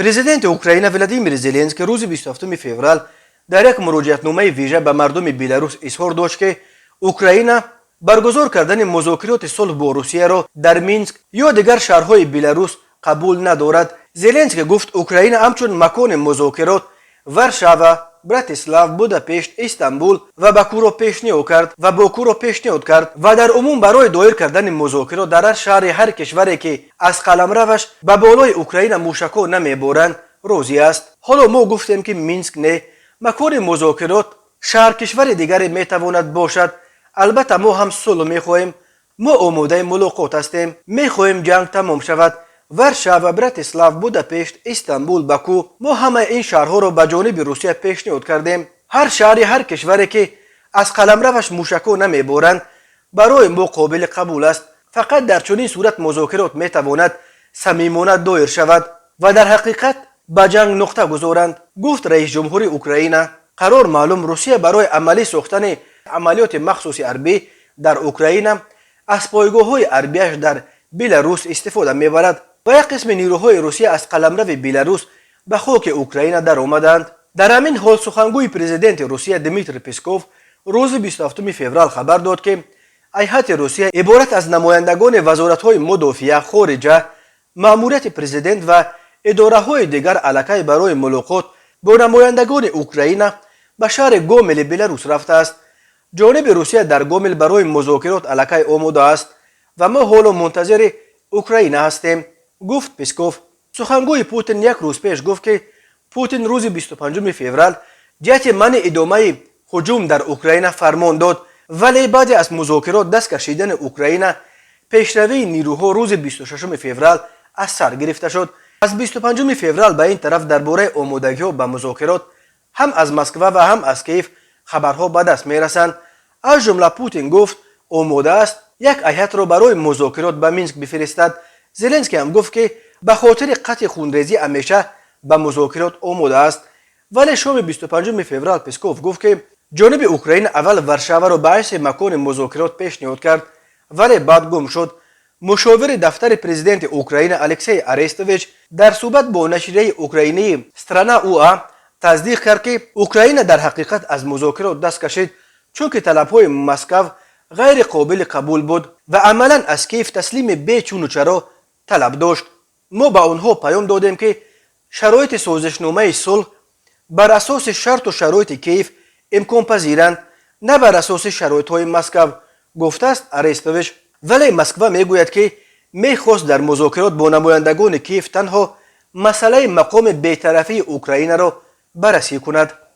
پرزیدنت اوکراین ولادیمیر زلنسکی روز 27 فوریه در یک مراجعتنامه ویژه به مردم بیلاروس اظهار داشت که اوکراین برگزار کردن مذاکرات صلح با روسیه را در مینسک یا دیگر شهرهای بیلاروس قبول ندارد. زلنسکی گفت اوکراین همچون مکان مذاکرات ورشاوا، براتیسلاو، بوداپشت، استانبول و باکو را پیشنهاد کرد و در عموم برای دایر کردن مذاکرات در هر شهر هر کشوری که از قلمروش به بالای اوکراین موشک‌ها نمیبرند راضی است. حالا ما گفتیم که مینسک نه، مکان مذاکرات شهر کشور دیگری میتواند باشد. البته ما هم صلح میخواهیم، ما آماده ملاقات هستیم، میخواهیم جنگ تمام شود. ورشاوا، براتیسلاو، بوداپشت، استانبول، باکو، ما همه این شهرها را به جانب روسیه پیشنهاد کردیم. هر شهری هر کشوری که از قلمروش موشک‌ها نمیبرند برای ما قابل قبول است. فقط در چنین صورت مذاکرات میتواند صمیمانه دایر شود و در حقیقت به جنگ نقطه گذارند. گفت رئیس جمهور اوکراین. قرار معلوم روسیه برای عملی ساختن عملیات مخصوص حربی در اوکراین از پایگاه‌های حربیش در بیلاروس استفاده میبرد و یک قسم نیروهای روسیه از قلمرو بیلاروس به خاک اوکراین در آمدند. در همین حال سخنگوی پرزیدنت روسیه دمیتری پسکوف روز 27 فوریه خبر داد که هیئت روسیه عبارت از نمایندگان وزارت‌های مدافعه، خارجه، مأموریت پرزیدنت و اداره‌های دیگر علاقه برای ملاقات با نمایندگان اوکراین به شهر گومیل بیلاروس رفته است. جانب روسیه در گومیل برای مذاکرات علاقه آماده است و ما حالا منتظر اوکراین هستیم، گفت پسکوف. سخنگوی پوتین یک روز پیش گفت که پوتین روز 25 فوریه جهت منع ادامه هجوم در اوکراین فرمان داد، ولی بعد از مذاکرات دست کشیدن اوکراین پیشروی نیروها روز 26 فوریه از سر گرفته شد. از 25 فوریه به این طرف درباره آمادگی‌ها به مذاکرات هم از مسکو و هم از کیف خبرها به دست میرسند. از جمله پوتین گفت آماده است یک هیئت را برای مذاکرات به مینسک بفرستد. زلنسکی هم گفت که به خاطر قطع خونریزی همیشه به مذاکرات آماده است. ولی شام 25 فوریه پسکوف گفت که جانب اوکراین اول ورشاوا را به حیث مکان مذاکرات پیشنهاد کرد ولی بعد گم شد. مشاور دفتر پرزیدنت اوکراین الکسی آرستوویچ در صحبت با نشریه اوکراینی استرانا اوآ تصدیق کرد که اوکراین در حقیقت از مذاکرات دست کشید چون که طلب‌های مسکو غیر قابل قبول بود و عملاً از کیف تسلیم بی چون و چرا طلب داشت. ما به آنها پیام دادیم که شرایط سازشنامه صلح بر اساس شرط و شرایط کیف امکان پذیرند، نه بر اساس شرایط‌های مسکو، گفته است آرستوویچ. ولی مسکو میگوید که میخواست در مذاکرات با نمایندگان کیف تنها مسئله مقام بی‌طرفی اوکراین را بررسی کند.